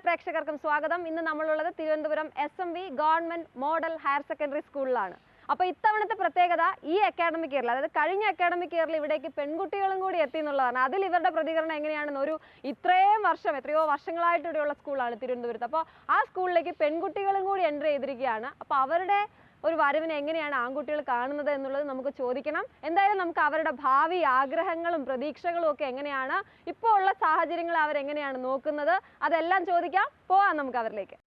പ്രേക്ഷകർക്കും സ്വാഗതം. ഇന്ന് നമ്മളുള്ളത് Thiruvananthapuram SMV government model higher secondary സ്കൂളിലാണ്. അപ്പോൾ ഇത്തവണത്തെ പ്രത്യേകത ഈ അക്കാഡമിക് ഇയറിൽ, അതായത് കഴിഞ്ഞ അക്കാഡമിക് ഇയറിൽ ഇവിടേക്ക് പെൺകുട്ടികളും കൂടി എത്തി എന്നുള്ളതാണ്. അതിൽ ഇവരുടെ പ്രതികരണം എങ്ങനെയാണെന്ന് എത്രയോ വർഷങ്ങളായിട്ട് ഇവിടെയുള്ള സ്കൂളാണ് തിരുവനന്തപുരത്ത്. അപ്പോൾ ആ സ്കൂളിലേക്ക് പെൺകുട്ടികളും കൂടി എൻ്റർ ചെയ്തിരിക്കുകയാണ്. അപ്പോൾ അവരുടെ ഒരു വരവിനെ എങ്ങനെയാണ് ആൺകുട്ടികൾ കാണുന്നത് എന്നുള്ളത് നമുക്ക് ചോദിക്കണം. എന്തായാലും നമുക്ക് അവരുടെ ഭാവി ആഗ്രഹങ്ങളും പ്രതീക്ഷകളും ഒക്കെ എങ്ങനെയാണ്, ഇപ്പോൾ ഉള്ള സാഹചര്യങ്ങൾ അവരെങ്ങനെയാണ് നോക്കുന്നത്, അതെല്ലാം ചോദിക്കാം. പോവാം നമുക്ക് അവരിലേക്ക്.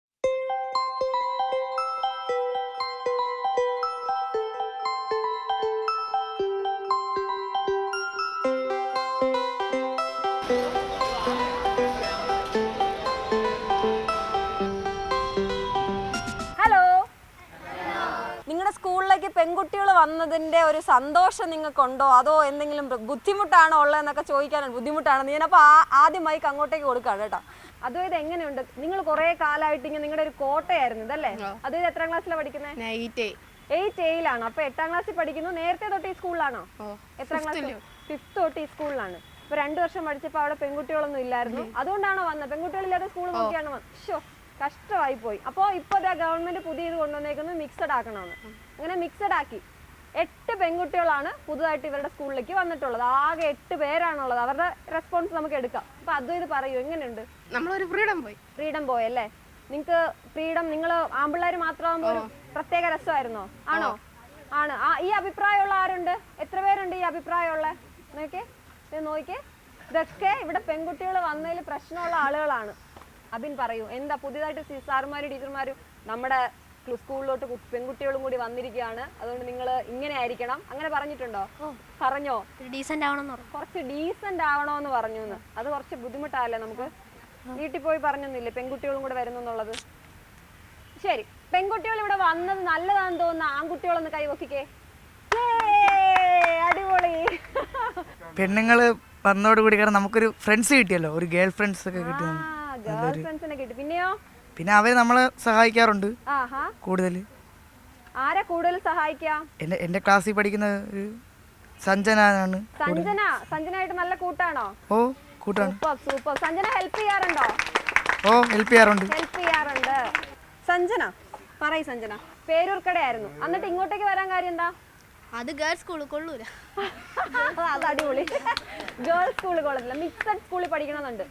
സ്കൂളിലേക്ക് പെൺകുട്ടികൾ വന്നതിന്റെ ഒരു സന്തോഷം നിങ്ങൾക്കുണ്ടോ, അതോ എന്തെങ്കിലും ബുദ്ധിമുട്ടാണോ ഉള്ളതെന്നൊക്കെ ചോദിക്കാനാണ്. ബുദ്ധിമുട്ടാണ്. ഞാനപ്പോൾ ആദ്യം മൈക്ക് അങ്ങോട്ടേക്ക് കൊടുക്കാണ് കേട്ടോ. അതായത് എങ്ങനെയുണ്ട്, നിങ്ങൾ കുറെ കാലമായിട്ട് ഇങ്ങനെ നിങ്ങളുടെ ഒരു കോട്ടയായിരുന്നു ഇതല്ലേ? അതായത് എത്രാം ക്ലാസ്സിലാണ് പഠിക്കുന്നത്? 8A. അപ്പൊ 8ാം ക്ലാസ്സിൽ പഠിക്കുന്നു. നേരത്തെ തൊട്ട് ഈ സ്കൂളിലാണോ? എത്രാം ക്ലാസ്? 5th തൊട്ട് ഈ സ്കൂളിലാണ്. ഇപ്പൊ 2 വർഷം പഠിച്ചപ്പോ അവിടെ പെൺകുട്ടികളൊന്നും ഇല്ലായിരുന്നു. അതുകൊണ്ടാണോ വന്നത്? പെൺകുട്ടികളില്ലാത്ത സ്കൂൾ നോക്കിയാണ് വന്നത്. കഷ്ടമായി പോയി. അപ്പോൾ ഇപ്പോൾ ഗവൺമെന്റ് പുതിയ ഇത് കൊണ്ടുവന്നേക്കുന്നത് മിക്സഡ് ആക്കണമെന്ന്. അങ്ങനെ മിക്സഡ് ആക്കി 8 പെൺകുട്ടികളാണ് പുതുതായിട്ട് ഇവരുടെ സ്കൂളിലേക്ക് വന്നിട്ടുള്ളത്. ആകെ 8 പേരാണുള്ളത്. അവരുടെ റെസ്പോൺസ് നമുക്ക് എടുക്കാം. അപ്പൊ അതും ഇത് പറയൂ, എങ്ങനെയുണ്ട്? നമ്മളൊരു ഫ്രീഡം പോയി അല്ലേ? നിങ്ങൾക്ക് ഫ്രീഡം, നിങ്ങൾ ആൺപിള്ളേർ മാത്രമാകുമ്പോൾ ഒരു പ്രത്യേക രസമായിരുന്നോ? ആണോ? ആണ്. ഈ അഭിപ്രായമുള്ള ആരുണ്ട്? എത്ര പേരുണ്ട് ഈ അഭിപ്രായമുള്ള? നോക്കിയേ, ഇതൊക്കെ ഇവിടെ പെൺകുട്ടികൾ വന്നതിൽ പ്രശ്നമുള്ള ആളുകളാണ്. അബിൻ പറയൂ, എന്താ പുതിയതായിട്ട് സാറുമാരും ടീച്ചർമാരും നമ്മുടെ സ്കൂളിലോട്ട് പെൺകുട്ടികളും കൂടി വന്നിരിക്കുകയാണ്, അതുകൊണ്ട് നിങ്ങൾ ഇങ്ങനെ ആയിരിക്കണം, അങ്ങനെ പറഞ്ഞിട്ടുണ്ടോ? പറഞ്ഞോ? കുറച്ച് ഡീസന്റ് ആവണോന്ന് പറഞ്ഞു. അത് കുറച്ച് ബുദ്ധിമുട്ടല്ലേ നമുക്ക്? വീട്ടിൽ പോയി പറഞ്ഞൊന്നുമില്ലേ പെൺകുട്ടികളും കൂടെ വരുന്നു എന്നുള്ളത്? ശരി, പെൺകുട്ടികൾ ഇവിടെ വന്നത് നല്ലതാണെന്ന് തോന്നുന്ന ആൺകുട്ടികളൊന്ന് കൈവക്കിക്കേ. അടിപൊളി. പെണ്ണുങ്ങള് വന്നതോടുകൂടി കാരണം നമുക്കൊരു ഫ്രണ്ട്സ് കിട്ടിയല്ലോ, ഒരു ഗേൾ ഫ്രണ്ട്സ് ഒക്കെ കിട്ടി. പിന്നെ അവര് നമ്മളെ സഹായിക്കാറുണ്ട് കൂടുതൽ. ആരാ കൂടുതൽ സഹായിക്കാം? എന്റെ ക്ലാസ്സിൽ പഠിക്കുന്ന ഒരു സഞ്ജനാണ്. സഞ്ജനായിട്ട് നല്ല കൂട്ടാണോ? ഓ, കൂട്ടാണ്. സൂപ്പർ. സഞ്ജന ഹെൽപ്പ് ചെയ്യാറുണ്ടോ? ഓ, ഹെൽപ്പ് ചെയ്യാറുണ്ട്. സഞ്ജന പറയ്. സഞ്ജന പേരൂർക്കടയായിരുന്നു, എന്നിട്ട് ഇങ്ങോട്ടേക്ക് വരാൻ കാര്യം എന്താ? അത് ഗേൾസ് സ്കൂൾ കൊള്ളൂല. അത് അടിപൊളി. ഗേൾസ് സ്കൂൾ കൊള്ളത്തില്ല, മിക്സഡ് സ്കൂളിൽ പഠിക്കണമെന്നുണ്ട്.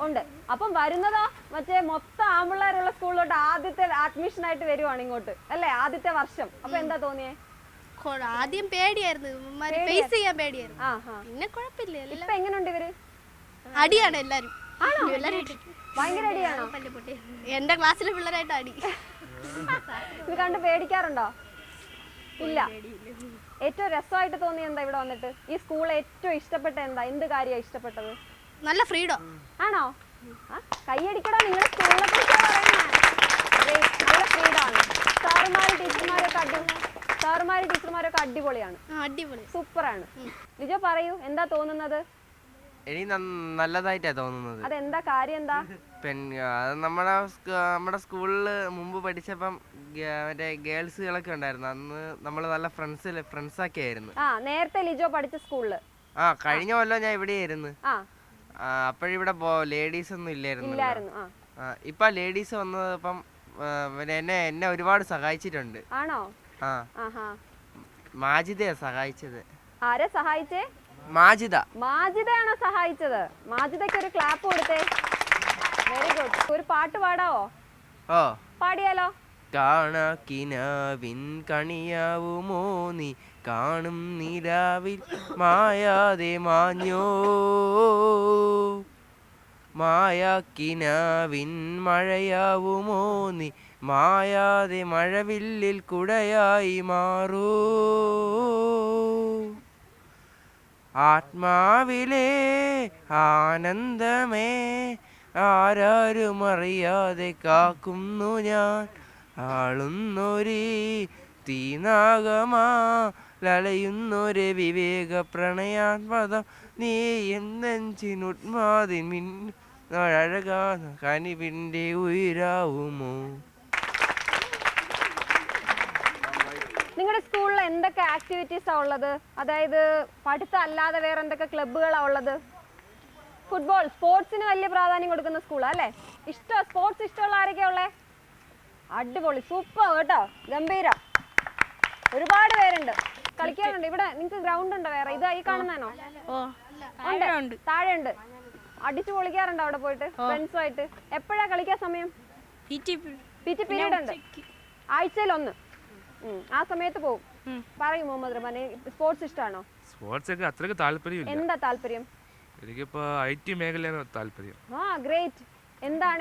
ഉണ്ട്. അപ്പം വരുന്നതോ മറ്റേ മൊത്തം ആൺപിള്ളേരുള്ള സ്കൂളിലോട്ട് ആദ്യത്തെ അഡ്മിഷൻ ആയിട്ട് വരുവാണ് ഇങ്ങോട്ട് അല്ലേ? ആദ്യത്തെ വർഷം. അപ്പൊ എന്താ തോന്നിയേ? ആദ്യം പേടിയായിരുന്നു, ഫേസ് ചെയ്യാൻ പേടിയായിരുന്നു. പിന്നെ കുഴപ്പമില്ല. ഇപ്പൊ എങ്ങനെയുണ്ട് ഇവര്? അടിയാണ് എല്ലാരും. ഭയങ്കര അടിയാണോ? എന്റെ ക്ലാസ്സിലെ പിള്ളേരായിട്ട് അടി. ഇത് കണ്ട് പേടിക്കാറുണ്ടോ? ഇല്ല. ഏറ്റവും രസമായിട്ട് തോന്നി എന്താ ഇവിടെ വന്നിട്ട്? ഈ സ്കൂൾ ഏറ്റവും ഇഷ്ടപ്പെട്ട എന്താ? എന്ത് കാര്യമാണ് ഇഷ്ടപ്പെട്ടത്? നല്ല ഫ്രീഡം. ആണോ? കൈയടിക്കടാ, നിങ്ങളുടെ സ്കൂളിനെ കുറിച്ച് നല്ല ഫ്രീഡമാണ്. സാറുമാരും ടീച്ചർമാരൊക്കെ അടിപൊളിയാണ്. സൂപ്പറാണ്. ലിജോ പറയൂ, എന്താ തോന്നുന്നത്? എനിക്ക് നല്ലതായിട്ടാ തോന്നുന്നത്. അതെന്താ കാര്യം? എന്താ? നമ്മുടെ സ്കൂളിൽ മുമ്പ് പഠിച്ചപ്പം മറ്റേ ഗേൾസുകളൊക്കെ ഉണ്ടായിരുന്നു. അന്ന് നമ്മൾ നല്ല ഫ്രണ്ട്സൊക്കെ ആയിരുന്നു. നേരത്തെ ലിജോ പഠിച്ച സ്കൂളില്? കഴിഞ്ഞ കൊല്ലം ഞാൻ ഇവിടെയായിരുന്നു. അപ്പോഴിവിടെ ലേഡീസ് ഒന്നും ഇല്ലായിരുന്നു. ഇപ്പൊ ലേഡീസ് വന്നപ്പം എന്നെ ഒരുപാട് സഹായിച്ചിട്ടുണ്ട്. ആണോ? മാജിദയാ സഹായിച്ചത്. ആരെ സഹായിച്ചേ? മാജിദയാണോ സഹായിച്ചത്? മാജിദയ്ക്ക് ഒരു ക്ലാപ്പ് കൊടുത്തേ. Very good. ഒരു പാട്ട് പാടാവോ? പാടിയാലോ? കാണാക്കിനാവിൻ കണിയാവുമോ നീ, കാണും നിലാവിൽ മായാതെ മാഞ്ഞോ, മായാക്കിനാവിൻ മഴയാവുമോ നീ, മായാതെ മഴവില്ലിൽ കുടയായി മാറൂ, ആത്മാവിലെ ആനന്ദമേ ആരാരും അറിയാതെ കാക്കുന്നു ഞാൻ, ആളുന്നൊരു തീനാഗമാ ലലയുന്നൊരു വിവേക പ്രണയാത്മതം, നീ എന്നെഞ്ചിനുന്മാതിൻ അഴകാന കനിവിൻ്റെ ഉയരാവുമോ. നിങ്ങളുടെ സ്കൂളിൽ എന്തൊക്കെ ആക്ടിവിറ്റീസാണ് ഉള്ളത്? അതായത് പഠിത്തം അല്ലാതെ വേറെ എന്തൊക്കെ ക്ലബ്ബുകളാണ് ഉള്ളത്? ഫുട്ബോൾ സ്പോർട്സിന് വലിയ പ്രാധാന്യം കൊടുക്കുന്ന സ്കൂളാ അല്ലേ? സ്പോർട്സ് ഇഷ്ടമുള്ള ആരൊക്കെയാ ഉള്ളേ? അടിപൊളി, സൂപ്പർ കേട്ടോ, ഗംഭീരം. ഒരുപാട് പേരുണ്ട്, കളിക്കാറുണ്ട്. ഇവിടെ നിങ്ങൾക്ക് ഗ്രൗണ്ട് ഉണ്ടോ വേറെ? ഇത് ഈ കാണുന്നതാണോ? താഴെ ഉണ്ട്. അടിച്ചു പൊളിക്കാറുണ്ട് അവിടെ പോയിട്ട് ഫ്രണ്ട്സുമായിട്ട്? എപ്പോഴാ കളിക്കാൻ സമയം? PT പീരീഡ് ഉണ്ട്, ആഴ്ചയിൽ 1. ആ സമയത്ത് പോകും. പറയും മുഹമ്മദ് റഹ്മാൻ, സ്പോർട്സ് ഇഷ്ടമാണോ? സ്പോർട്സ് ഒക്കെ അത്രയ്ക്ക് താല്പര്യമില്ല. എന്താ താല്പര്യം? എനിക്കിപ്പോ IT മേഖലയാണ് താല്പര്യം. ഗ്രേറ്റ്.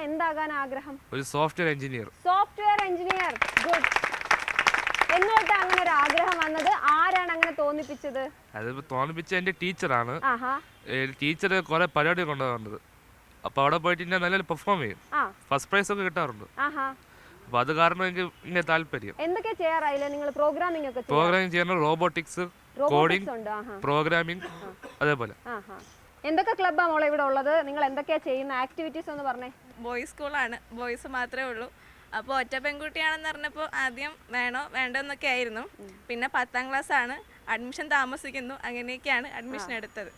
എന്താകാൻ ആഗ്രഹം? ഒരു software engineer. Software engineer, good. എന്നിട്ട് അങ്ങനെ ഒരു ആഗ്രഹം വന്നത് ആരാണ് അങ്ങനെ തോന്നിപ്പിച്ചത്? അതിപ്പോ തോന്നിപ്പിച്ച എന്റെ ടീച്ചറാണ്. ടീച്ചർ കുറെ പരിപാടി കൊണ്ടുവന്നത്. അപ്പൊ അവിടെ പോയിട്ട് ഞാൻ നല്ലൊരു പെർഫോം ചെയ്യും, ഫസ്റ്റ് പ്രൈസ് ഒക്കെ കിട്ടാറുണ്ട്. അപ്പൊ അത് കാരണം എനിക്ക് ഇങ്ങനെ താല്പര്യം. എന്തൊക്കെ ചെയ്യാറായില്ലേ നിങ്ങൾ? പ്രോഗ്രാമിംഗ് ഒക്കെ ചെയ്യണം, റോബോട്ടിക്സ്, കോഡിംഗ്, പ്രോഗ്രാമിംഗ്, അതേപോലെ. എന്തൊക്കെ ക്ലബ്ബാ മോളെ ഇവിടെ ഉള്ളത്? നിങ്ങൾ എന്തൊക്കെയാ ചെയ്യുന്ന ആക്ടിവിറ്റീസ് ഒന്ന് പറഞ്ഞേ. ബോയ്സ് സ്കൂളാണ്, ബോയ്സ് മാത്രമേ ഉള്ളൂ. അപ്പോൾ ഒറ്റ പെൺകുട്ടിയാണെന്ന് പറഞ്ഞപ്പോൾ ആദ്യം വേണോ വേണ്ടോ എന്നൊക്കെ ആയിരുന്നു. പിന്നെ 10ാം ക്ലാസ് ആണ്, അഡ്മിഷൻ താമസിക്കുന്നു, അങ്ങനെയൊക്കെയാണ് അഡ്മിഷൻ എടുത്തത്.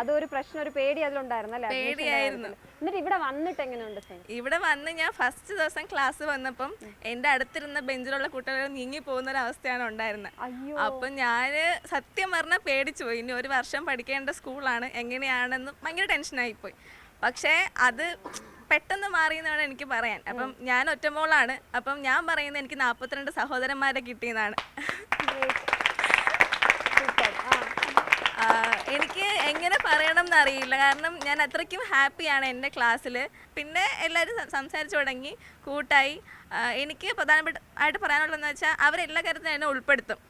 അതൊരു പ്രശ്നം, ഒരു പേടി അതിലുണ്ടായിരുന്നു? പേടിയായിരുന്നു. എന്നിട്ട് ഇവിടെ വന്നിട്ട് എങ്ങനെയുണ്ട്? ഇവിടെ വന്ന് ഞാൻ ഫസ്റ്റ് ദിവസം ക്ലാസ് വന്നപ്പം എൻ്റെ അടുത്തിരുന്ന ബെഞ്ചിലുള്ള കുട്ടികൾ നീങ്ങി പോകുന്ന ഒരു അവസ്ഥയാണ് ഉണ്ടായിരുന്നത്. അപ്പം ഞാൻ സത്യം പറഞ്ഞാൽ പേടിച്ചു പോയി. ഇനി ഒരു വർഷം പഠിക്കേണ്ട സ്കൂളാണ്, എങ്ങനെയാണെന്ന് ഭയങ്കര ടെൻഷനായിപ്പോയി. പക്ഷേ അത് പെട്ടെന്ന് മാറിയെന്നാണ് എനിക്ക് പറയാൻ. അപ്പം ഞാൻ ഒറ്റമോളാണ്. അപ്പം ഞാൻ പറയുന്നത് എനിക്ക് 42 സഹോദരന്മാരെ കിട്ടിയെന്നാണ്. എനിക്ക് എങ്ങനെ പറയണം എന്നറിയില്ല, കാരണം ഞാൻ അത്രയ്ക്കും ഹാപ്പിയാണ് എൻ്റെ ക്ലാസ്സിൽ. പിന്നെ എല്ലാവരും സംസാരിച്ചു തുടങ്ങി, കൂട്ടായി. എനിക്ക് പ്രധാനമായിട്ട് പറയാനുള്ളതെന്ന് വെച്ചാൽ അവരെല്ലാ കാര്യത്തിലും എന്നെ ഉൾപ്പെടുത്തും.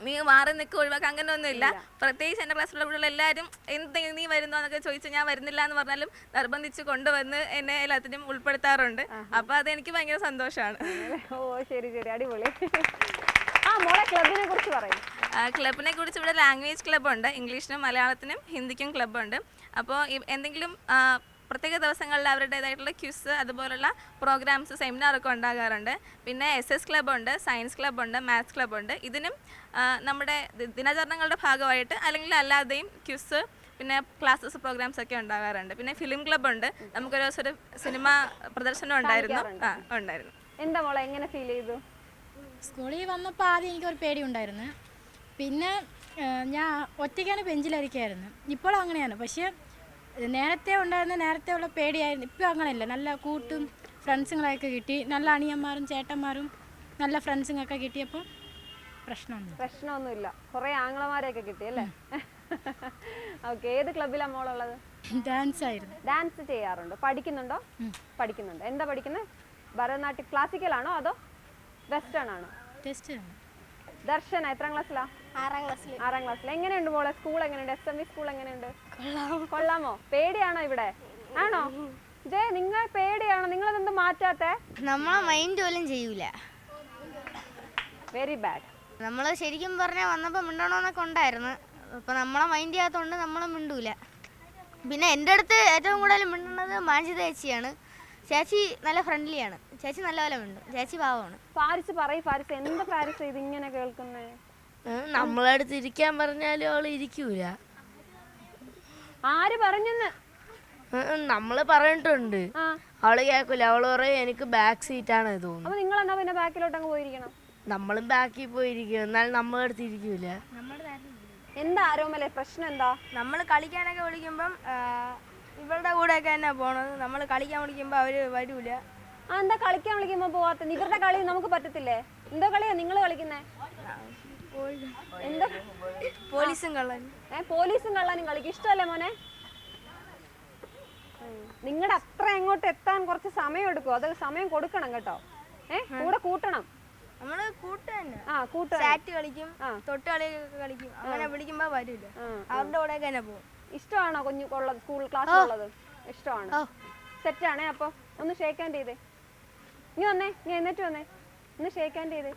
നീ മാറി നിൽക്കുക, ഒഴിവാക്കുക, അങ്ങനെയൊന്നുമില്ല. പ്രത്യേകിച്ച് എൻ്റെ ക്ലാസ്സിലുള്ള കുട്ടികൾ എല്ലാവരും എന്തെങ്കിലും നീ വരുന്നോ എന്നൊക്കെ ചോദിച്ചാൽ ഞാൻ വരുന്നില്ല എന്ന് പറഞ്ഞാലും നിർബന്ധിച്ച് കൊണ്ടുവന്ന് എന്നെ എല്ലാത്തിനും ഉൾപ്പെടുത്താറുണ്ട്. അപ്പൊ അതെനിക്ക് ഭയങ്കര സന്തോഷമാണ്. ശരി ശരി, അടിപൊളി. മോളെ ക്ലബിനെ കുറിച്ച് പറയും. ക്ലബിനെ കുറിച്ച് ഇവിടെ ലാംഗ്വേജ് ക്ലബ്ബുണ്ട്, ഇംഗ്ലീഷിനും മലയാളത്തിനും ഹിന്ദിക്കും ക്ലബ്ബുണ്ട്. അപ്പോൾ എന്തെങ്കിലും പ്രത്യേക ദിവസങ്ങളിൽ അവരുടേതായിട്ടുള്ള ക്വിസ് അതുപോലുള്ള പ്രോഗ്രാംസ്, സെമിനാറൊക്കെ ഉണ്ടാകാറുണ്ട്. പിന്നെ SS ക്ലബ്ബുണ്ട്, സയൻസ് ക്ലബ്ബുണ്ട്, മാത്സ് ക്ലബ്ബുണ്ട്. ഇതിനും നമ്മുടെ ദിനാചരണങ്ങളുടെ ഭാഗമായിട്ട് അല്ലെങ്കിൽ അല്ലാതെയും ക്വിസ്, പിന്നെ ക്ലാസ്സസ്, പ്രോഗ്രാംസ് ഒക്കെ ഉണ്ടാകാറുണ്ട്. പിന്നെ ഫിലിം ക്ലബ്ബുണ്ട്, നമുക്കൊരു ദിവസം ഒരു സിനിമ പ്രദർശനം ഉണ്ടായിരുന്നു. എന്താ മോളെ, എങ്ങനെ ഫീൽ ചെയ്തു? സ്കൂളിൽ വന്നപ്പോൾ ആദ്യം എനിക്കൊരു പേടി ഉണ്ടായിരുന്നു. പിന്നെ ഞാൻ ഒറ്റയ്ക്കാണ് ബെഞ്ചിലിരിക്കുകയായിരുന്നു. ഇപ്പോഴും അങ്ങനെയാണ്. പക്ഷേ നേരത്തെ ഉള്ള പേടിയായിരുന്നു. ഇപ്പോൾ അങ്ങനെയല്ല, നല്ല കൂട്ടും ഫ്രണ്ട്സുകളൊക്കെ കിട്ടി, നല്ല അണിയന്മാരും ചേട്ടന്മാരും നല്ല ഫ്രണ്ട്സുകളൊക്കെ കിട്ടിയപ്പോൾ പ്രശ്നമൊന്നുമില്ല. കുറേ ആങ്ങളമാരെയൊക്കെ കിട്ടി അല്ലേ? ഓക്കെ. ഏത് ക്ലബിലാണ് മോളുള്ളത്? ഡാൻസ് ആയിരുന്നു. ഡാൻസ് ചെയ്യാറുണ്ട്. പഠിക്കുന്നുണ്ടോ? പഠിക്കുന്നുണ്ട്. എന്താ പഠിക്കുന്നത്? ഭരതനാട്യം ക്ലാസിക്കലാണോ അതോ വെസ്റ്റേൺ ആണോ? ദർശന എത്രാം ക്ലാസ്സിലാ? 6ാം ക്ലാസ്സിൽ. എങ്ങനെയുണ്ട് മോളെ സ്കൂൾ? എങ്ങനെയുണ്ട്? SMV സ്കൂൾ എങ്ങനെയുണ്ട്? കൊള്ളാമോ? പേടിയാണോ ഇവിടെ? ആണോ? നിങ്ങൾ പേടിയാണോ? നിങ്ങളതെന്ത് മാറ്റാത്തെ? നമ്മളെ മൈൻഡ് പോലും ചെയ്യൂല. Very bad. നമ്മൾ ശരിക്കും പറഞ്ഞാൽ വന്നപ്പോൾ മിണ്ടണമെന്നൊക്കെ ഉണ്ടായിരുന്നു. അപ്പോൾ നമ്മളെ മൈൻഡ് ചെയ്യാത്തതുകൊണ്ട് നമ്മൾ മിണ്ടൂല. പിന്നെ എൻ്റെ അടുത്ത് ഏറ്റവും കൂടുതൽ മിണ്ടുന്നത് മാഞ്ചിത ചേച്ചിയാണ്. ചേച്ചി നല്ല ഫ്രണ്ട്ലിയാണ്. ചേച്ചി നല്ലപോലെ മിണ്ടും. ചേച്ചി പാവമാണ്. ഫാരിസ് പറയും. ഫാരിസ് എന്താ ഫാരിസ് ഇത് ഇങ്ങനെ കേൾക്കുന്നേ? നമ്മളടുത്ത് ഇരിക്കാൻ പറഞ്ഞാലും അവള് ഇരിക്കൂല. ആര് പറഞ്ഞെന്ന്? നമ്മള് പറഞ്ഞിട്ടുണ്ട്, അവള് കേൾക്കൂല. അവള് പറയും എനിക്ക് ബാക്ക് സീറ്റാണ് തോന്നുന്നു. അപ്പൊ നിങ്ങൾ എന്നാ പിന്നെ ബാക്കിലോട്ട് അങ്ങ് പോയിരിക്കണം. നമ്മളും ബാക്കിൽ പോയിരിക്കും, എന്നാലും നമ്മളടുത്ത് ഇരിക്കൂല. എന്താ ആരോമലെ പ്രശ്നം? എന്താ? നമ്മൾ കളിക്കാനൊക്കെ വിളിക്കുമ്പം ഇവരുടെ കൂടെയൊക്കെ തന്നെ പോണത്. നമ്മൾ കളിക്കാൻ വിളിക്കുമ്പോൾ അവര് വരൂല. എന്താ കളിക്കാൻ വിളിക്കുമ്പോ പോവാത്ത? ഇവരുടെ കളി നമുക്ക് പറ്റത്തില്ലേ? എന്തോ കളിയാ നിങ്ങൾ കളിക്കുന്നേ? എന്താ? പോലീസും കള്ളനും. പോലീസും കള്ളനും കളിക്കും. ഇഷ്ടമല്ലേ മോനെ? നിങ്ങളുടെ അത്ര എങ്ങോട്ട് എത്താൻ കുറച്ച് സമയം എടുക്കും. അത് സമയം കൊടുക്കണം കേട്ടോ. കൂടെ കൂട്ടണം. നമ്മള് കൂട്ടുതന്നെ. സാറ്റ് കളിക്കും, തൊട്ട് കളിയൊക്കെ കളിക്കും. അങ്ങനെ വിളിക്കുമ്പോ വരൂല, അവരുടെ കൂടെ തന്നെ പോകും. ഇഷ്ടമാണോ കുഞ്ഞുള്ളത്? സ്കൂൾ ക്ലാസ് ഉള്ളത് ഇഷ്ടമാണ്. സെറ്റാണേ. അപ്പൊ ഒന്ന് ഷേക്ക് ഹാൻഡ് ചെയ്തേ. നീ വന്നേ, നീ എന്നിട്ട് വന്നേ, ഒന്ന് ഷേക്ക് ഹാൻഡ് ചെയ്തേ.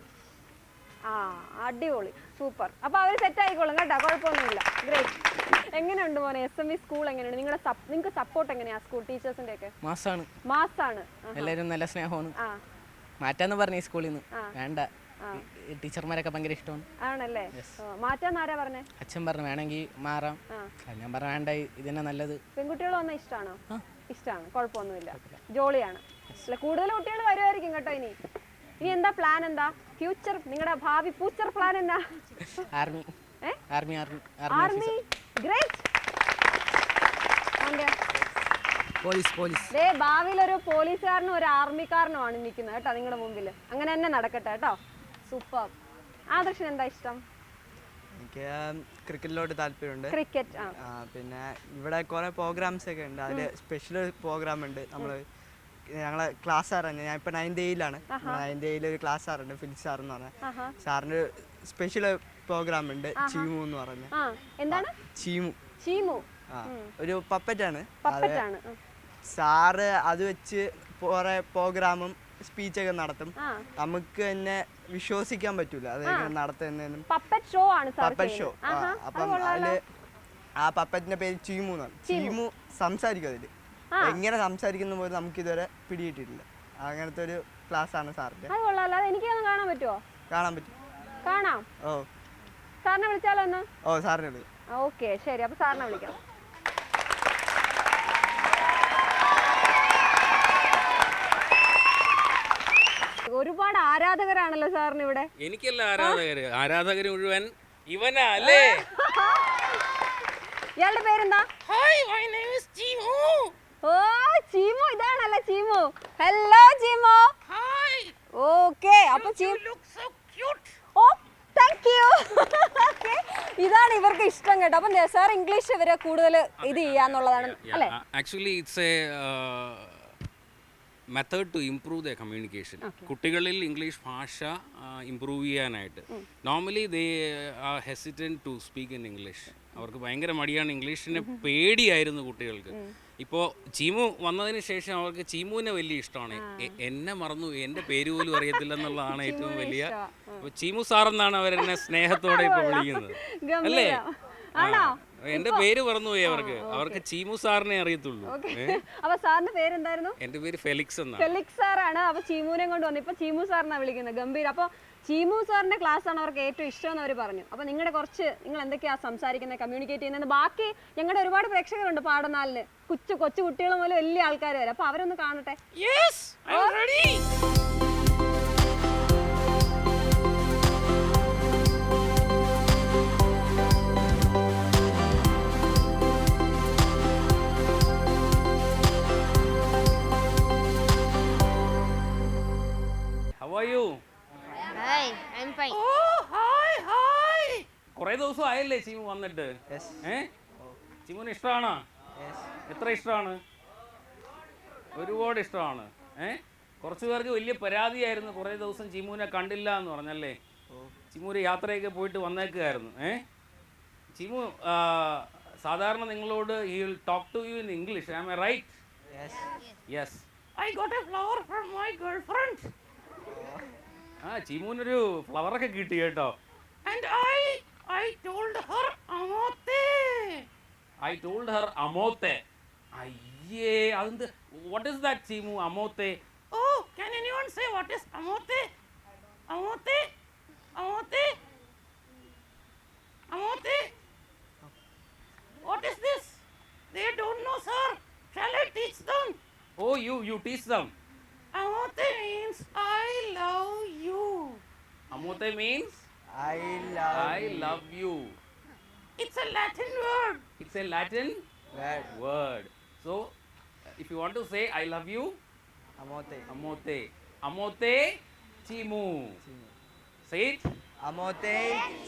അടിപൊളി, സൂപ്പർ. അപ്പൊ അവര് സെറ്റ് ആയിക്കോളും കേട്ടോ, കുഴപ്പമൊന്നുമില്ല. ഗ്രേറ്റ്. എങ്ങനെയുണ്ട് മോനെ SMV സ്കൂൾ? എങ്ങനെയുണ്ട് നിങ്ങൾക്ക് സപ്പോർട്ട് എങ്ങനെയാ സ്കൂൾ ടീച്ചേഴ്സിന്റെ ഒക്കെ? മാസാണ്. മാസാണ്. എല്ലാരും നല്ല സ്നേഹമാണ്. മാറ്റാന്ന് പറഞ്ഞു സ്കൂളിൽ നിന്ന്. വേണ്ട, ടീച്ചർമാരൊക്കെ ഭയങ്കര ഇഷ്ടമാണ്. ആണല്ലേ? മാറ്റാൻ ആരാ പറഞ്ഞേ? അച്ഛൻ പറഞ്ഞു വേണമെങ്കിൽ മാറാം. ഞാൻ പറഞ്ഞു വേണ്ട, ഇതിനെ നല്ലത്. പെൺകുട്ടികൾ വന്നാൽ ഇഷ്ടമാണോ? ഇഷ്ടമാണ്, കുഴപ്പമൊന്നുമില്ല, ജോളിയാണ്. അല്ല, കൂടുതൽ കുട്ടികൾ വരുമായിരിക്കും കേട്ടോ. ഇനി എന്താ പ്ലാൻ? എന്താ ഫ്യൂച്ചർ, നിങ്ങളുടെ ഭാവി ഫ്യൂച്ചർ പ്ലാൻ എന്നാ? Army. Army army army. Great. Police police. ഭാവിയിൽ ഒരു പോലീസുകാരനും ഒരു ആർമിക്കാരനുമാണ് നിൽക്കുന്നത് കേട്ടോ നിങ്ങളുടെ മുമ്പിൽ. അങ്ങനെ തന്നെ നടക്കട്ടെ കേട്ടോ. സൂപ്പർ. ആദർശന് എന്താ ഇഷ്ടം? എനിക്ക് ക്രിക്കറ്റിലോട്ട് താല്പര്യമുണ്ട്. ക്രിക്കറ്റ്. പിന്നെ ഇവിടെ കുറേ പ്രോഗ്രാംസ് ഒക്കെ ഉണ്ട്. അതിൽ സ്പെഷ്യൽ പ്രോഗ്രാം ഉണ്ട്. ഞങ്ങളെ ക്ലാസ് സാറാണ്, ഞാൻ ഇപ്പോൾ 9th Aയിലാണ്. 9th Aയിൽ ഒരു ക്ലാസ് സാറുണ്ട്, ഫിലിക്സ് സാർ എന്ന് പറഞ്ഞ സാറിന് സ്പെഷ്യൽ പ്രോഗ്രാം ഉണ്ട്. ചീമു എന്ന് പറഞ്ഞ. എന്താണ് ചീമു? ചീമു ഒരു പപ്പറ്റാണ്. സാറ് അത് വെച്ച് കുറേ പ്രോഗ്രാമും സ്പീച്ചൊക്കെ നടത്തും. നമുക്ക് തന്നെ വിശ്വസിക്കാൻ പറ്റൂല അതെങ്ങനെ നടത്തുന്നതെന്നും. പപ്പറ്റ് ഷോ ആണ്. Puppet show. അപ്പം അതില് ആ പപ്പറ്റിന്റെ പേര് ചീമു എന്നാണ്. ചീമു സംസാരിക്കും. അതില് എങ്ങനെ സംസാരിക്കുന്ന പോലും നമുക്ക് ഇതുവരെ പിടികിട്ടിട്ടില്ല. അങ്ങനത്തെ ഒരു ക്ലാസ് ആണ് സാറിന്റെ. എനിക്കൊന്ന് കാണാൻ പറ്റുമോ? കാണാൻ പറ്റും. കാണാം. ഓ, സാറിനെ വിളിച്ചാലോ ഒന്ന്? ഓ, സാറിനെ വിളിക്കാം. ഓക്കെ, ശരി. അപ്പൊ സാറിനെ വിളിക്കാം. ഒരുപാട് ആരാധകരാണല്ലോ സാറിന് ഇവിടെ. എനിക്കല്ല ആരാധകർ മുഴുവൻ ഇവനാ അല്ലേ? ഇയാളുടെ പേരെന്താ? Hi, my name is Chimu. ഓ, ചീമു. ഇതാണല്ലേ Chimu. Hello Chimu. Hi. Okay, അപ്പൊ You look so cute. ഓ, താങ്ക് യു. ഇതാണ് ഇവർക്ക് ഇഷ്ടം കേട്ടോ. അപ്പൊ സാർ ഇംഗ്ലീഷ് ഇവരെ കൂടുതൽ ഇത് ചെയ്യാന്നുള്ളതാണ് അല്ലേ? Actually it's a method to improve the communication. കുട്ടികളിൽ ഇംഗ്ലീഷ് ഭാഷ ഇംപ്രൂവ് ചെയ്യാനായിട്ട് normally they are hesitant to speak in English. അവർക്ക് ഭയങ്കര മടിയാണ്. ഇംഗ്ലീഷിനെ പേടിയായിരുന്നു കുട്ടികൾക്ക്. ഇപ്പോൾ ചീമു വന്നതിന് ശേഷം അവർക്ക് ചീമുവിനെ വലിയ ഇഷ്ടമാണ്. എന്നെ മറന്നു, എൻ്റെ പേര് പോലും അറിയത്തില്ല എന്നുള്ളതാണ് ഏറ്റവും വലിയ. അപ്പോൾ ചീമു സാറെന്നാണ് അവരെന്നെ സ്നേഹത്തോടെ ഇപ്പോൾ വിളിക്കുന്നത് അല്ലേ? എന്റെ പേര് മറന്നുപോയി. അവർക്ക് ചീമു സാറിനെ അറിയത്തുള്ളൂ. അപ്പൊ സാറിന്റെ പേരെന്തായിരുന്നു? എന്റെ പേര് ഫെലിക്സ് എന്നാണ്. ഫെലിക്സ് സാറാണ്. അപ്പൊ ചീമുവിനെ കൊണ്ട് വന്നു. ഇപ്പൊ ചീമു സാറിനാ വിളിക്കുന്നത്. ഗംഭീര. അപ്പൊ ചീമു സാറിന്റെ ക്ലാസ് ആണ് അവർക്ക് ഏറ്റവും ഇഷ്ടം എന്ന് അവർ പറഞ്ഞു. അപ്പൊ നിങ്ങൾ എന്തൊക്കെയാ സംസാരിക്കുന്നത്, കമ്മ്യൂണിക്കേറ്റ് ചെയ്യുന്നത്? ബാക്കി ഞങ്ങളുടെ ഒരുപാട് പ്രേക്ഷകരുണ്ട് പാടനാലിന്. കൊച്ചു കുട്ടികൾ മുതൽ വലിയ ആൾക്കാർ വരെ. അപ്പൊ അവരൊന്ന് കാണട്ടെ. How are you? Hi, I'm fine. Oh, hi, hi. കുറേ ദിവസം ആയല്ലേ ചീമു വന്നിട്ട്? ചീമുവിന് ഇഷ്ടമാണോ? എത്ര ഇഷ്ടമാണ്? ഒരുപാട് ഇഷ്ടമാണ്. കുറച്ച് പേർക്ക് വലിയ പരാതിയായിരുന്നു, കുറേ ദിവസം ചീമുവിനെ കണ്ടില്ല എന്ന് പറഞ്ഞല്ലേ? ചീമുവിന് യാത്രയൊക്കെ പോയിട്ട് വന്നേക്കുമായിരുന്നു. ചീമു സാധാരണ നിങ്ങളോട് he will talk to you in English. Am I right? Yes. I got a flower from my girlfriend. ചീമുവിനൊരു ഫ്ലവറൊക്കെ കിട്ടി കേട്ടോ. And I told her amote. I told her amote. അയ്യേ, അതെന്ത്? What is that ചീമു? amote. Oh, can anyone say what is amote? Amote? Amote? Amote? What is this? They don't know, sir. Shall I teach them? Oh, you teach them. Amote means I love you. Amote means I love you. It's a Latin word. It's a Latin word. So, if you want to say I love you, amote. Amote. Amote Chīmu. Say it. Amote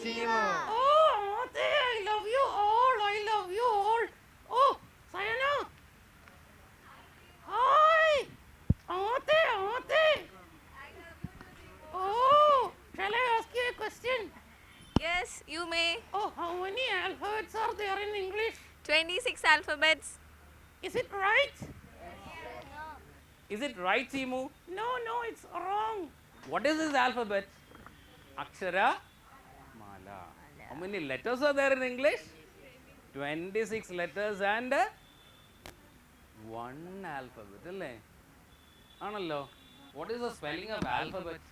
Chīmu. Oh, Amote, I love you all. I love you all. Oh, Sayana. Hi. Amote, Amote. Oh, shall I ask you a question? Yes, you may. Oh, how many alphabets are there in English? 26 alphabets. Is it right? Is it right, Chīmu? No, it's wrong. What is this alphabet? Akshara Mala. How many letters are there in English? 26 letters and one alphabet. Analo. What is the spelling of alphabet?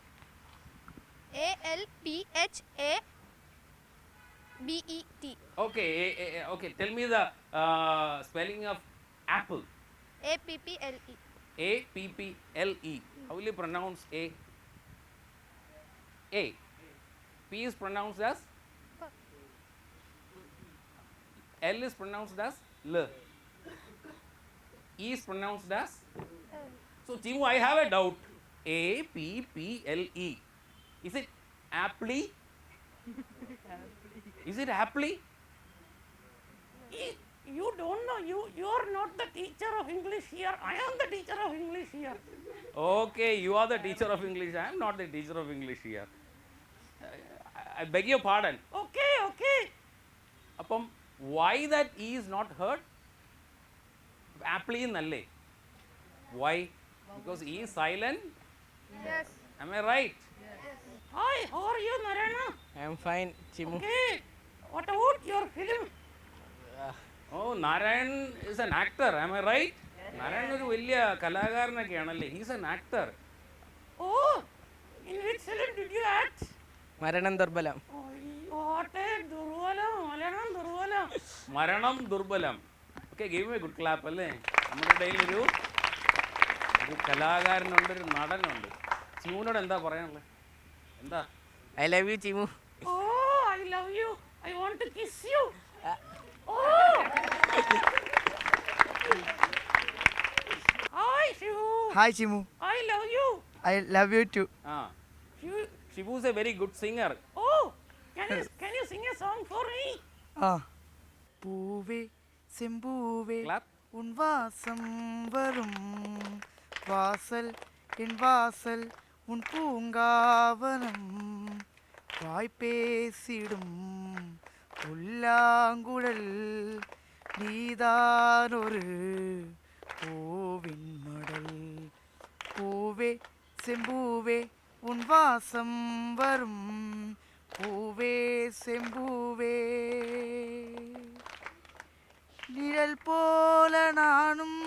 ALPHABET. Okay, okay. Tell me the spelling of apple. APPLE. APPLE. How will you pronounce A? A. P is pronounced as L is pronounced as L. E is pronounced as. So Chimu, I have a doubt. APPLE. Is it apple? Is it apple? You don't know. You are not the teacher of English here. I am the teacher of English here. Okay, you are the teacher of English. I am not the teacher of English here. I beg your pardon. Okay, okay. Appam, why that E is not heard? Apple nalle. Why? Because E is silent. Yes. Am I right? Hi, how are you, Narayana? I am fine, Chimu. Okay. What about your film? Oh, Narayan is an actor. Am I right? Narayan ഒരു വലിയ കലാകാരനൊക്കെയാണല്ലേ. He is an actor. Oh, in which film did you act? മരണം ദുർബലം. Oh, what a ദുർബലം, മരണം ദുർബലം. മരണം ദുർബലം. Okay, give me a good clap അല്ലേ. നമ്മുടെ ഇടയിൽ ഒരു കലാകാരനുണ്ട്, ഒരു നടനുണ്ട്. ചിമുനോട് എന്താ പറയാനുള്ളത്? എന്താ? I love you, Chimu. Oh, I love you. I want to kiss you. Oh. Hi, Shivu. Hi, Chimu. I love you. I love you too. Shivu is a very good singer. Oh, can you sing a song for me? പൂവേ செம்பூவே Clap. உன் வாசம் வரும் வாசல் என் வாசல் உன் பூங்காவனம் வாய்ப்பேசிடும் புல்லாங்குழல் நீதானொரு பூவின் மடல் பூவே செம்பூவே உன் வாசம் வரும் பூவே செம்பூவே நிழல் போல நானும்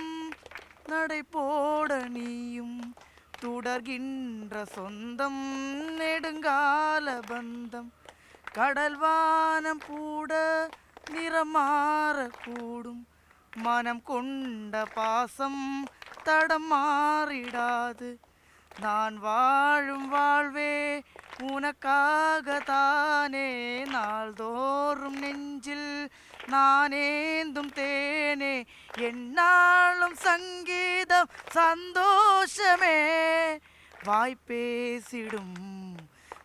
நடை போட நீயும் தொடர்கின்ற சொந்தம் நெடுங்கால பந்தம் கடல் வானம் கூட நிறம் மாறக்கூடும் மனம் கொண்ட பாசம் தடம் மாறிடாது நான் வாழும் வாழ்வே உனக்காகத்தானே நாள்தோறும் நெஞ்சில் நானேந்தும் தேனே என்னாலும் சங்கீதம் சந்தோஷமே வாய்ப்பேசிடும்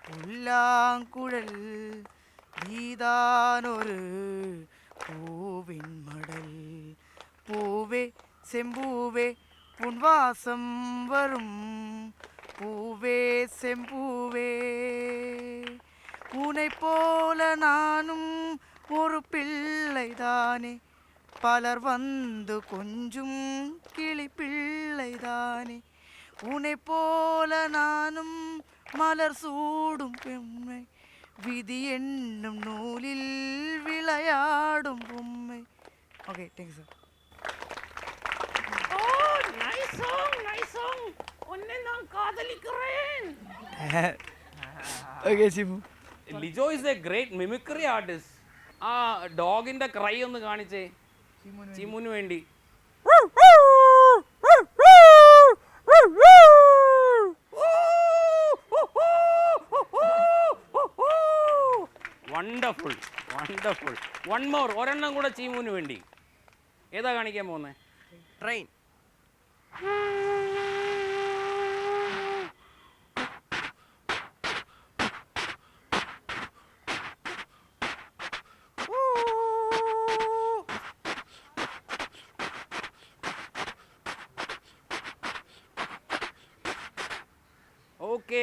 புல்லாங்குழல் நீதானொரு பூவின் மடல் பூவே செம்பூவே உன் வாசம் வரும் பூவே செம்பூவே உனை போல நானும் ஒரு பிள்ளைதானே பலர் வந்து கொஞ்சும் கிளி பிள்ளைதானே உனை போல நானும் மலர் சூடும் பெண்மை விதி என்னும் நூலில் விளையாடும் பொம்மை. Okay, thanks sir. Oh, nice song, nice song. உன்னை நான் காதலிக்கிறேன். Okay Chimu. Lijo is a great mimicry artist. ആ ഡോഗിന്റെ ക്രൈ ഒന്ന് കാണിച്ചേ ചിമുന് വേണ്ടി. Wonderful wonderful. വൺ മോർ, ഒരെണ്ണം കൂടെ ചിമുന് വേണ്ടി. ഏതാ കാണിക്കാൻ പോകുന്നത്? Train. Okay,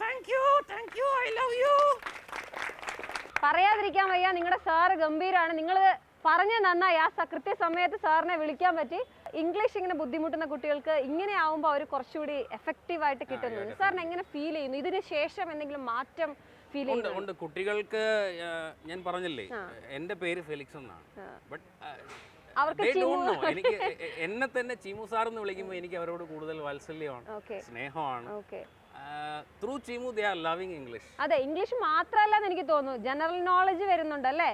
Thank you, I love you. പറയാതിരിക്കാൻ വയ്യ, നിങ്ങളുടെ സാറ് ഗംഭീരാണ്. നിങ്ങൾ പറഞ്ഞ നന്നായി. ആ കൃത്യസമയത്ത് സാറിനെ വിളിക്കാൻ പറ്റി. ഇംഗ്ലീഷ് ഇങ്ങനെ ബുദ്ധിമുട്ടുന്ന കുട്ടികൾക്ക് ഇങ്ങനെ ആവുമ്പോൾ അവർ കുറച്ചുകൂടി എഫക്റ്റീവായിട്ട് കിട്ടുന്നുണ്ട്. സാറിന് എങ്ങനെ ഫീൽ ചെയ്യുന്നു? ഇതിന് ശേഷം എന്തെങ്കിലും മാറ്റം ഫീൽ ചെയ്യുന്നു? ഉണ്ട്. കുട്ടികൾക്ക് ഞാൻ പറഞ്ഞില്ലേ എൻ്റെ പേര് ഫെലിക്സ് എന്നാണ്. ബട്ട് എനിക്ക് എന്നെ തന്നെ ചിമു സാർ എന്ന് വിളിക്കുമ്പോൾ എനിക്ക് അവരോട് കൂടുതൽ വാത്സല്യമാണ്, സ്നേഹമാണ്. through Chimu they are loving English. അതെ, ഇംഗ്ലീഷ് മാത്രമല്ല എന്ന് എനിക്ക് തോന്നുന്നു, ജനറൽ നോളജ് വരുന്നുണ്ടല്ലേ.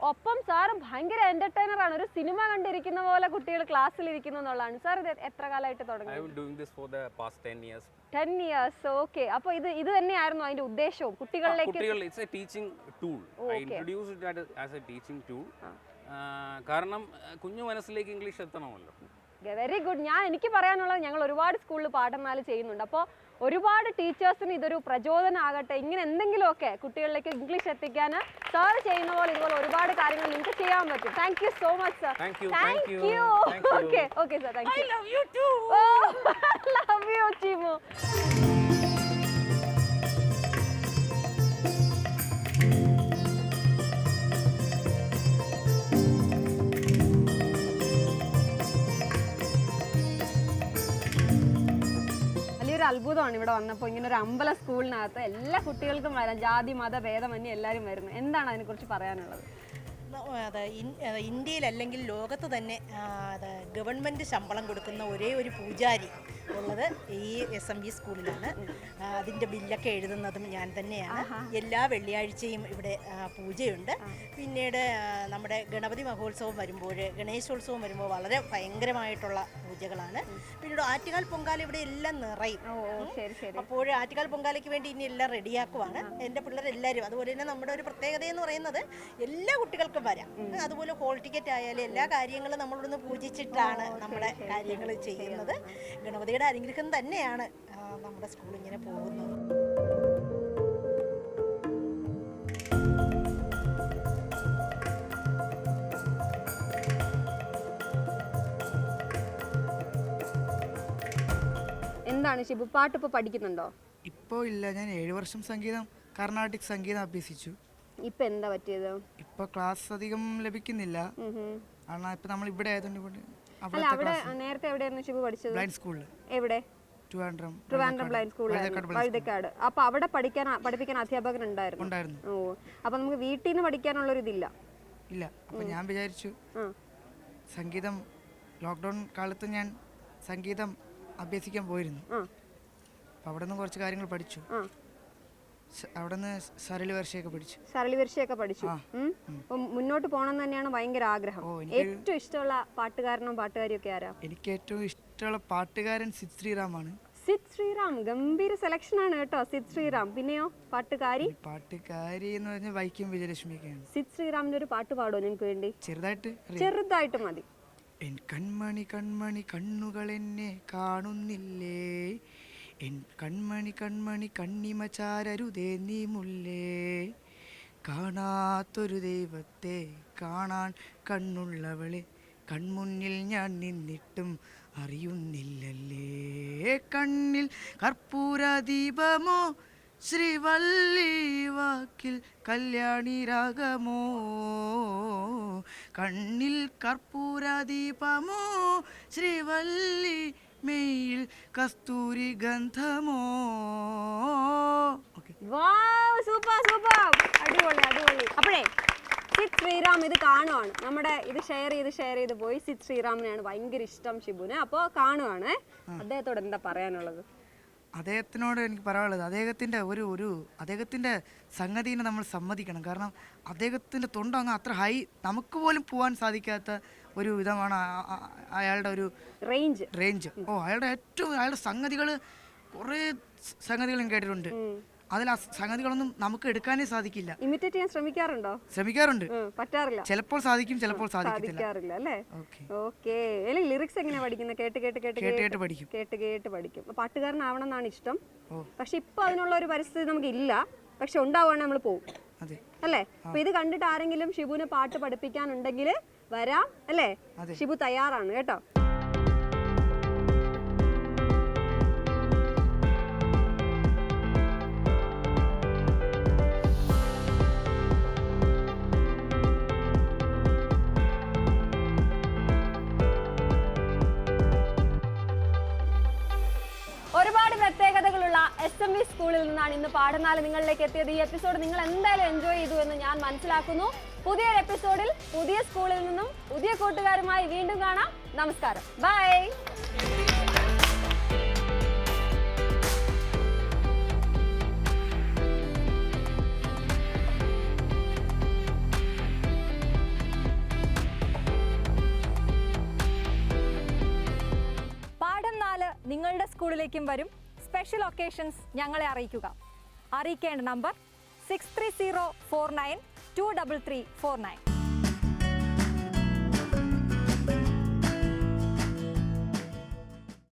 ഒപ്പം സാർ ഭയങ്കര എന്റർടൈനർ ആണ്. ഒരു സിനിമ കണ്ടിരിക്കുന്ന പോലെ കുട്ടികൾ ക്ലാസ്സിൽ ഇരിക്കുന്നു എന്നുള്ളതാണ്. സാർ ഇത് എത്ര കാലമായിട്ട് തുടങ്ങി? I am doing this for the past 10 years. 10 years, okay. അപ്പോൾ ഇത് തന്നെയായിരുന്നു അതിന്റെ ഉദ്ദേശവും, കുട്ടികളിലേക്ക്. It's a teaching tool. I introduced it as a teaching tool. കാരണം കുഞ്ഞു മനസ്സിലേക്ക് ഇംഗ്ലീഷ് എത്തണമല്ലോ. Very good. എനിക്ക് പറയാനുള്ളത്, ഞങ്ങൾ ഒരുപാട് സ്കൂളിൽ പാഠമാല ചെയ്യുന്നുണ്ട്. അപ്പോൾ ഒരുപാട് ടീച്ചേഴ്സിന് ഇതൊരു പ്രചോദനമാകട്ടെ. ഇങ്ങനെ എന്തെങ്കിലുമൊക്കെ കുട്ടികളിലേക്ക് ഇംഗ്ലീഷ് എത്തിക്കാൻ സാർ ചെയ്യുന്ന പോലെ ഇതുപോലെ ഒരുപാട് കാര്യങ്ങൾ നിങ്ങൾക്ക് ചെയ്യാൻ പറ്റും. Thank you so much sir. Thank you. Okay okay sir, thank you. I love you too. Love you Chimu. വലിയൊരു അത്ഭുതമാണ് ഇവിടെ വന്നപ്പോൾ. ഇങ്ങനെ ഒരു അമ്പല സ്കൂളിനകത്ത് എല്ലാ കുട്ടികൾക്കും വരാം, ജാതി മത ഭേദമന്യേ എല്ലാവരും വരുന്നു. എന്താണ് അതിനെക്കുറിച്ച് പറയാനുള്ളത്? ഇന്ത്യയിലല്ലെങ്കിൽ ലോകത്ത് തന്നെ ഗവൺമെൻറ് ശമ്പളം കൊടുക്കുന്ന ഒരേ ഒരു പൂജാരി ഉള്ളത് ഈ SMV സ്കൂളിലാണ്. അതിൻ്റെ ബില്ലൊക്കെ എഴുതുന്നതും ഞാൻ തന്നെയാണ്. എല്ലാ വെള്ളിയാഴ്ചയും ഇവിടെ പൂജയുണ്ട്. പിന്നീട് നമ്മുടെ ഗണപതി മഹോത്സവം വരുമ്പോൾ, ഗണേശോത്സവം വരുമ്പോൾ വളരെ ഭയങ്കരമായിട്ടുള്ള പൂജകളാണ്. പിന്നീട് ആറ്റുകാൽ പൊങ്കാല ഇവിടെ എല്ലാം നിറയും. അപ്പോൾ ആറ്റുകാൽ പൊങ്കാലയ്ക്ക് വേണ്ടി ഇനി എല്ലാം റെഡിയാക്കുവാണ് എൻ്റെ പിള്ളേരെല്ലാവരും. അതുപോലെ തന്നെ നമ്മുടെ ഒരു പ്രത്യേകത എന്ന് പറയുന്നത് എല്ലാ കുട്ടികൾക്കും വരാം. അതുപോലെ ഹോൾ ടിക്കറ്റ് ആയാലും എല്ലാ കാര്യങ്ങളും നമ്മളിവിടുന്ന് പൂജിച്ചിട്ടാണ് നമ്മുടെ കാര്യങ്ങൾ ചെയ്യുന്നത്. ഗണപതിയുടെ അനുഗ്രഹം തന്നെയാണ് നമ്മുടെ സ്കൂൾ ഇങ്ങനെ പോകുന്നത്. എന്താണ് ഷിബു, പാട്ട് ഇപ്പോൾ പഠിക്കുന്നുണ്ടോ? ഇപ്പോൾ ഇല്ല, ഞാൻ 7 വർഷം കർണാട്ടിക് സംഗീതം അഭ്യസിച്ചു. ഇപ്പൊ എന്താ പറ്റിയത്? ഇപ്പൊ ക്ലാസ് അധികം ലഭിക്കുന്നില്ല. കാരണം ഇപ്പൊ നമ്മൾ ഇവിടെ ആയതുകൊണ്ട്. അല്ല, അവിടെ നേരത്തെ എവിടെയായിരുന്നു ഷിബു പഠിച്ചത്? ബ്ലൈൻഡ് സ്കൂളിൽ. എവിടെ? ട്രിവാൻഡ്രം ബ്ലൈൻഡ് സ്കൂളിലായിരുന്നു, വഴുതക്കാട്. അപ്പൊ അവിടെ പഠിപ്പിക്കാൻ അധ്യാപകൻ ഉണ്ടായിരുന്നു. ഓ, അപ്പൊ നമുക്ക് വീട്ടിൽ നിന്ന് പഠിക്കാനുള്ളൊരു ഇതില്ല. ഇല്ല. അപ്പൊ ഞാൻ വിചാരിച്ചു സംഗീതം, ലോക്ക്ഡൗൺ കാലത്ത് ഞാൻ സംഗീതം അഭ്യസിക്കാൻ പോയിരുന്നു. അപ്പൊ അവിടെ നിന്ന് കുറച്ച് കാര്യങ്ങൾ പഠിച്ചു. അവിടെ നിന്ന് സരളി വർഷയൊക്കെ പഠിച്ചു. മുന്നോട്ട് പോകണം തന്നെയാണ് ഭയങ്കര ആഗ്രഹം. ഏറ്റവും ഇഷ്ടമുള്ള പാട്ടുകാരനും പാട്ടുകാരിയൊക്കെ ആരാ? എനിക്ക് ഏറ്റവും ഇഷ്ടമുള്ള പാട്ടുകാരൻ സിദ് ശ്രീറാമാണ്. സിദ് ശ്രീറാം ഗംഭീര സെലക്ഷൻ ആണ് കേട്ടോ. സിദ് ശ്രീറാം. പിന്നെയോ പാട്ടുകാരി എന്ന് പറഞ്ഞാൽ വൈക്കം വിജയലക്ഷ്മിയൊക്കെയാണ്. സിദ് ശ്രീറാമിന്റെ ഒരു പാട്ട് പാടുമോ നിങ്ങൾക്ക് വേണ്ടി? ചെറുതായിട്ട് മതി. എൻ കൺമണി കൺമണി കണ്ണുകൾ എന്നെ കാണുന്നില്ലേ, എൻ കൺമണി കൺമണി കണ്ണിമ ചാരരുതേ നീ മുല്ലേ, കാണാത്തൊരു ദൈവത്തെ കാണാൻ കണ്ണുള്ളവളെ കൺമുന്നിൽ ഞാൻ നിന്നിട്ടും അറിയുന്നില്ലല്ലേ, കണ്ണിൽ കർപ്പൂര ദീപമോ ശ്രീവല്ലി വാക്കിൽ കല്യാണി രാഗമോ, കണ്ണിൽ കർപ്പൂര ദീപമോ ശ്രീവല്ലി മെയിൽ കസ്തൂരി ഗന്ധമോ. സൂപ്പർ, അടിപൊളി. അപ്പോഴേ സിദ് ശ്രീറാം ഇത് കാണുവാണ്, നമ്മുടെ ഇത് ഷെയർ ചെയ്ത് പോയി. സിദ് ശ്രീറാമിനെയാണ് ഭയങ്കര ഇഷ്ടം ഷിബുന്. അപ്പോൾ കാണുവാണ്. അദ്ദേഹത്തോട് എന്താ പറയാനുള്ളത്? അദ്ദേഹത്തിനോട് എനിക്ക് പറയാനുള്ളത്, അദ്ദേഹത്തിൻ്റെ സംഗതിനെ നമ്മൾ സമ്മതിക്കണം. കാരണം അദ്ദേഹത്തിൻ്റെ തൊണ്ട അങ്ങ് അത്ര ഹൈ, നമുക്ക് പോലും പോകാൻ സാധിക്കാത്ത ഒരു വിധമാണ് അയാളുടെ ഒരു റേഞ്ച്. അയാളുടെ സംഗതികൾ, കുറേ സംഗതികൾ ഞാൻ കേട്ടിട്ടുണ്ട്. അതിൽ ആ സംഗതികളൊന്നും നമുക്ക് എടുക്കാനേ സാധിക്കില്ല. ഇമിറ്റേറ്റ് ചെയ്യാൻ ശ്രമിക്കാറുണ്ട്. പറ്റാറില്ല. ചിലപ്പോൾ സാധിക്കും, ചിലപ്പോൾ സാധിക്കാറില്ല അല്ലേ? ഓക്കെ. ലിറിക്സ് എങ്ങനെയാ പഠിക്കുന്നത്? കേട്ട് പഠിക്കും. പാട്ടുകാരനാവണം എന്നാണ് ഇഷ്ടം. പക്ഷെ ഇപ്പൊ അതിനുള്ള ഒരു പരിസ്ഥിതി നമുക്ക് ഇല്ല. പക്ഷെ ഉണ്ടാവുകയാണെങ്കിൽ നമ്മൾ പോകും അല്ലേ? അപ്പൊ ഇത് കണ്ടിട്ട് ആരെങ്കിലും ഷിബുവിന് പാട്ട് പഠിപ്പിക്കാനുണ്ടെങ്കിൽ വരാം അല്ലേ? ഷിബു തയ്യാറാണ് കേട്ടോ. ഒരുപാട് പ്രത്യേകതകളുള്ള SMV സ്കൂളിൽ നിന്നാണ് ഇന്ന് പാഠനാല് നിങ്ങളിലേക്ക് എത്തിയത്. ഈ എപ്പിസോഡ് നിങ്ങൾ എന്തായാലും എൻജോയ് ചെയ്തു എന്ന് ഞാൻ മനസ്സിലാക്കുന്നു. പുതിയൊരു എപ്പിസോഡിൽ പുതിയ സ്കൂളിൽ നിന്നും പുതിയ കൂട്ടുകാരുമായി വീണ്ടും കാണാം. നമസ്കാരം. ബൈ. നിങ്ങളുടെ സ്കൂളിലേക്കും വരും. സ്പെഷ്യൽ ഒക്കേഷൻസ് ഞങ്ങളെ അറിയിക്കുക. അറിയിക്കേണ്ട നമ്പർ 6304923349.